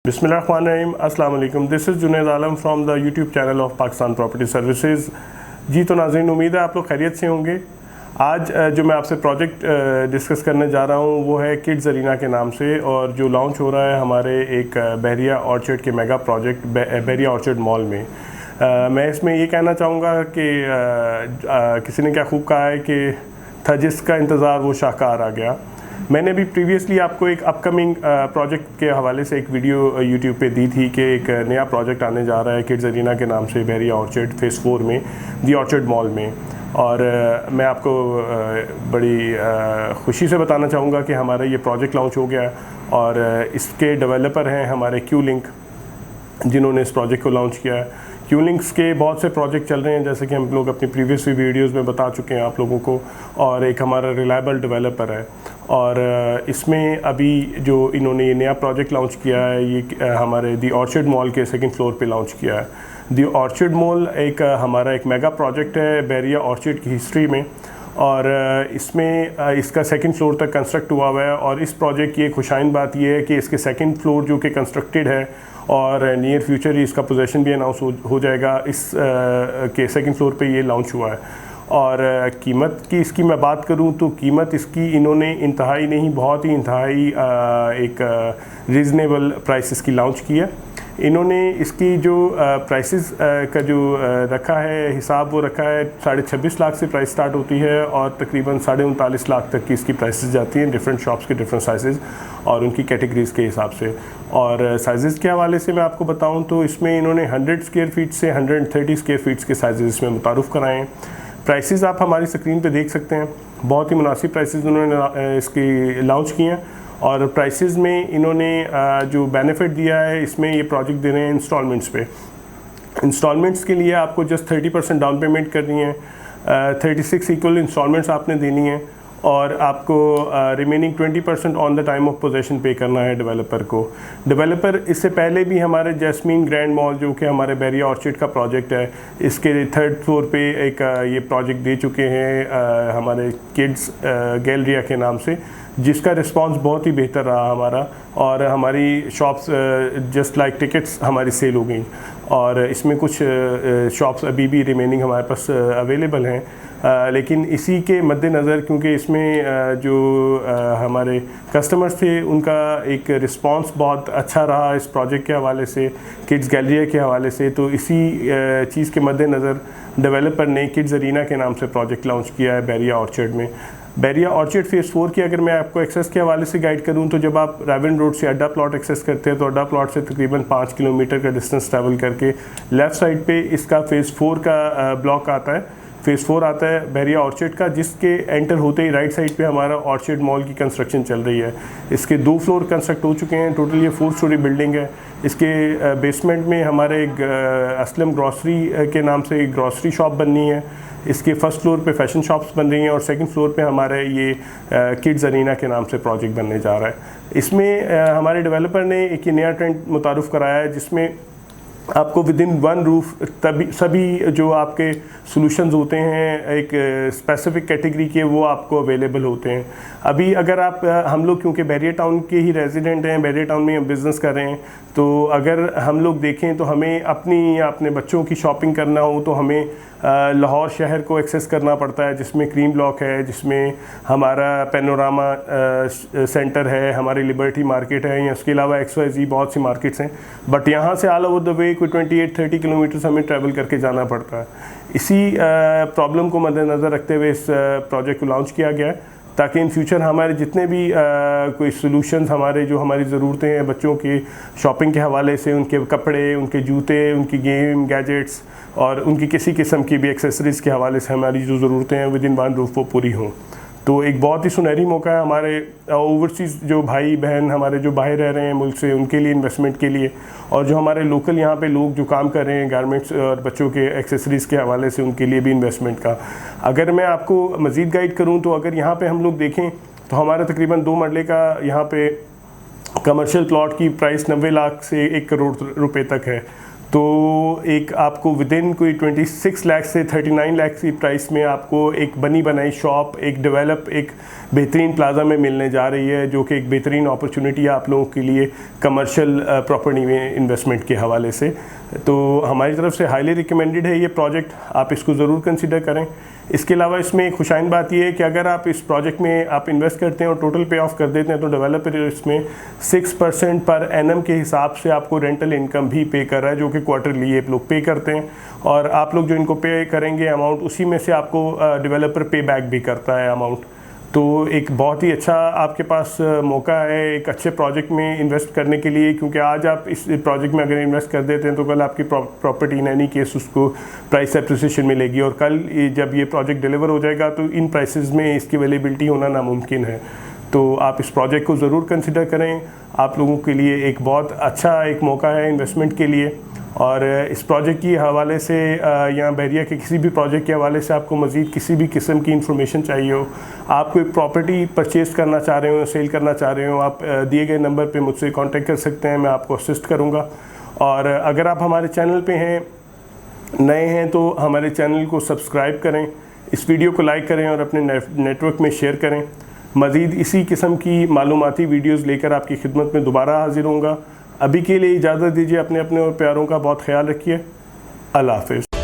बिस्मिल्लाहिर्रहमानिर्रहीम, अस्सलाम वालेकुम। This is Junaid Alam from the YouTube channel of Pakistan property services. जी तो नाज़रीन, उम्मीद है आप लोग खैरियत से होंगे। आज जो मैं आपसे प्रोजेक्ट डिस्कस करने जा रहा हूँ वो है किड्स अरीना के नाम से, और जो लॉन्च हो रहा है हमारे एक बहरिया ऑर्चर्ड के मेगा प्रोजेक्ट बहरिया ऑर्चर्ड मॉल में। मैं इसमें ये कहना चाहूँगा कि किसी ने क्या खूब कहा है कि था जिसका इंतज़ार वो शाहकार आ गया। मैंने भी प्रीवियसली आपको एक अपकमिंग प्रोजेक्ट के हवाले से एक वीडियो यूट्यूब पे दी थी कि एक नया प्रोजेक्ट आने जा रहा है किड्स अरीना के नाम से बहरिया ऑर्चर्ड फेज़ 4 में दी ऑर्चर्ड मॉल में। और मैं आपको बड़ी खुशी से बताना चाहूँगा कि हमारा ये प्रोजेक्ट लॉन्च हो गया और इसके डेवलपर हैं हमारे क्यू लिंक, जिन्होंने इस प्रोजेक्ट को लॉन्च किया है। क्यू लिंक्स के बहुत से प्रोजेक्ट चल रहे हैं, जैसे कि हम लोग अपनी प्रीवियस वीडियोस में बता चुके हैं आप लोगों को, और एक हमारा रिलायबल डेवलपर है। और इसमें अभी जो इन्होंने ये नया प्रोजेक्ट लॉन्च किया है ये हमारे दी ऑर्चर्ड मॉल के सेकंड फ्लोर पे लॉन्च किया है। दी ऑर्चर्ड मॉल एक हमारा एक मेगा प्रोजेक्ट है बहरिया ऑर्चर्ड की हिस्ट्री में, और इसमें इसका सेकंड फ्लोर तक कंस्ट्रक्ट हुआ है। और इस प्रोजेक्ट की एक खुशाइन बात यह है कि इसके सेकंड फ्लोर जो कि कंस्ट्रक्टेड है और नियर फ्यूचर ही इसका पोजीशन भी अनाउंस हो जाएगा, इस के सेकंड फ्लोर पे ये लॉन्च हुआ है। और कीमत की इसकी मैं बात करूं तो कीमत इसकी इन्होंने इंतहाई नहीं, बहुत ही इंतहाई एक रीज़नेबल प्राइस इसकी लॉन्च की है। इन्होंने इसकी जो प्राइसेस का जो रखा है हिसाब, वो रखा है 26.5 लाख से प्राइस स्टार्ट होती है और तकरीबन 39.5 लाख तक की इसकी प्राइसेस जाती हैं डिफरेंट शॉप्स के डिफरेंट साइज़ और उनकी कैटेगरीज़ के हिसाब से। और साइज़ के हवाले से मैं आपको बताऊं तो इसमें इन्होंने 100 स्क्वायर फीट से 130 स्क्वायर फीट्स के साइज़ इसमें मुतारुफ़ कराए हैं। प्राइसेस आप हमारी स्क्रीन पे देख सकते हैं, बहुत ही मुनासिब प्राइसेस उन्होंने इसकी लॉन्च किए हैं। और प्राइसेस में इन्होंने जो बेनिफिट दिया है, इसमें ये प्रोजेक्ट दे रहे हैं इंस्टॉलमेंट्स पे। इंस्टॉलमेंट्स के लिए आपको जस्ट 30% डाउन पेमेंट करनी है, 36 इक्वल इंस्टॉलमेंट्स आपने देनी है, और आपको remaining 20% on the time of possession पे करना है डेवलपर को। डेवलपर इससे पहले भी हमारे जैस्मीन ग्रैंड मॉल जो कि हमारे बहरिया ऑर्चर्ड का प्रोजेक्ट है, इसके 3rd फ्लोर पे एक ये प्रोजेक्ट दे चुके हैं हमारे किड्स गैलरिया के नाम से, जिसका रिस्पांस बहुत ही बेहतर रहा हमारा। और हमारी शॉप्स जस्ट लाइक टिकट्स हमारी सेल हो गई, और इसमें कुछ शॉप्स अभी भी रिमेनिंग हमारे पास अवेलेबल हैं। लेकिन इसी के मद्देनज़र, क्योंकि इसमें जो हमारे कस्टमर्स थे उनका एक रिस्पांस बहुत अच्छा रहा इस प्रोजेक्ट के हवाले से, किड्स गैलरिया के हवाले से, तो इसी चीज़ के मद्देनज़र डेवलपर ने किड्स अरीना के नाम से प्रोजेक्ट लॉन्च किया है बहरिया ऑर्चर्ड में। बहरिया ऑर्चर्ड फेज़ 4 की अगर मैं आपको एक्सेस के हवाले से गाइड करूं तो जब आप राविन रोड से अड्डा प्लॉट एक्सेस करते हैं तो अड्डा प्लॉट से तकरीबन 5 किलोमीटर का डिस्टेंस ट्रैवल करके लेफ़्ट साइड पे इसका फेज़ 4 का ब्लॉक आता है, फेज़ 4 आता है बहरिया ऑर्चर्ड का, जिसके एंटर होते ही राइट साइड पे हमारा ऑर्चर्ड मॉल की कंस्ट्रक्शन चल रही है। इसके 2 फ्लोर कंस्ट्रक्ट हो चुके हैं, टोटल ये 4 स्टोरी बिल्डिंग है। इसके बेसमेंट में हमारे असलम ग्रॉसरी के नाम से एक ग्रॉसरी शॉप बननी है। इसके फर्स्ट फ्लोर पे फैशन शॉप्स बन रही हैं, और सेकंड फ्लोर पे हमारे ये किड्स अरीना के नाम से प्रोजेक्ट बनने जा रहा है। इसमें हमारे डेवलपर ने एक नया ट्रेंड मुतारुफ़ कराया है, जिसमें आपको विद इन वन रूफ तभी सभी जो आपके सॉल्यूशंस होते हैं एक स्पेसिफिक कैटेगरी के, वो आपको अवेलेबल होते हैं। अभी अगर आप हम लोग क्योंकि बहरिया टाउन के ही रेजिडेंट हैं, बहरिया टाउन में हम बिज़नेस कर रहे हैं, तो अगर हम लोग देखें तो हमें अपनी या अपने बच्चों की शॉपिंग करना हो तो हमें लाहौर शहर को एक्सेस करना पड़ता है, जिसमें क्रीम ब्लॉक है, जिसमें हमारा पैनोरामा सेंटर है, हमारी लिबर्टी मार्केट है, या उसके अलावा XYZ बहुत सी मार्केट्स हैं। बट यहाँ से ऑल ओवर द वे कोई 28-30 किलोमीटर्स हमें ट्रैवल करके जाना पड़ता है। इसी प्रॉब्लम को मद्देनज़र रखते हुए इस प्रोजेक्ट को लॉन्च किया गया है, ताकि इन फ्यूचर हमारे जितने भी कोई सॉल्यूशंस हमारे जो हमारी ज़रूरतें हैं बच्चों की शॉपिंग के हवाले से, उनके कपड़े, उनके जूते, उनकी गेम गैजेट्स और उनकी किसी किस्म की भी एक्सेसरीज़ के हवाले से हमारी जो ज़रूरतें हैं विद इन वन रूफ वो पूरी हों। तो एक बहुत ही सुनहरी मौका है हमारे ओवरसीज़ जो भाई बहन हमारे जो बाहर रह रहे हैं मुल्क से, उनके लिए इन्वेस्टमेंट के लिए, और जो हमारे लोकल यहाँ पे लोग जो काम कर रहे हैं गारमेंट्स और बच्चों के एक्सेसरीज़ के हवाले से, उनके लिए भी इन्वेस्टमेंट का। अगर मैं आपको मज़ीद गाइड करूँ तो अगर यहाँ पे हम लोग देखें तो हमारा तकरीबन 2 मरले का यहाँ पे कमर्शियल प्लॉट की प्राइस 90 लाख से 1 करोड़ रुपए तक है। तो एक आपको विदिन कोई 26 लाख से 39 लाख की प्राइस में आपको एक बनी बनाई शॉप, एक डेवलप, एक बेहतरीन प्लाजा में मिलने जा रही है, जो कि एक बेहतरीन अपॉर्चुनिटी है आप लोगों के लिए कमर्शियल प्रॉपर्टी में इन्वेस्टमेंट के हवाले से। तो हमारी तरफ से हाईली रिकमेंडेड है ये प्रोजेक्ट, आप इसको ज़रूर कंसिडर करें। इसके अलावा इसमें एक खुशाइन बात यह है कि अगर आप इस प्रोजेक्ट में आप इन्वेस्ट करते हैं और टोटल पे ऑफ कर देते हैं तो डेवलपर इसमें 6% पर एनम के हिसाब से आपको रेंटल इनकम भी पे कर रहा है, जो कि क्वार्टरली ये लोग पे करते हैं। और आप लोग जो इनको पे करेंगे अमाउंट, उसी में से आपको डेवलपर पे बैक भी करता है अमाउंट। तो एक बहुत ही अच्छा आपके पास मौका है एक अच्छे प्रोजेक्ट में इन्वेस्ट करने के लिए, क्योंकि आज आप इस प्रोजेक्ट में अगर इन्वेस्ट कर देते हैं तो कल आपकी प्रॉपर्टी इन एनी केस उसको प्राइस एप्रिसिएशन मिलेगी, और कल जब ये प्रोजेक्ट डिलीवर हो जाएगा तो इन प्राइसेस में इसकी अवेलेबिलिटी होना नामुमकिन है। तो आप इस प्रोजेक्ट को ज़रूर कंसिडर करें, आप लोगों के लिए एक बहुत अच्छा एक मौका है इन्वेस्टमेंट के लिए। और इस प्रोजेक्ट के हवाले से या बहरिया के किसी भी प्रोजेक्ट के हवाले से आपको मज़ीद किसी भी किस्म की इंफॉर्मेशन चाहिए हो, आप कोई प्रॉपर्टी परचेज़ करना चाह रहे हो, सेल करना चाह रहे हो, आप दिए गए नंबर पे मुझसे कांटेक्ट कर सकते हैं, मैं आपको असिस्ट करूँगा। और अगर आप हमारे चैनल पे हैं, नए हैं, तो हमारे चैनल को सब्सक्राइब करें, इस वीडियो को लाइक करें और अपने नेटवर्क में शेयर करें। मज़ीद इसी किस्म की मालूमाती वीडियोज़ लेकर आपकी खिदमत में दोबारा हाजिर होऊंगा। अभी के लिए इजाज़त दीजिए, अपने और प्यारों का बहुत ख्याल रखिए। अल्लाह हाफ़िज़।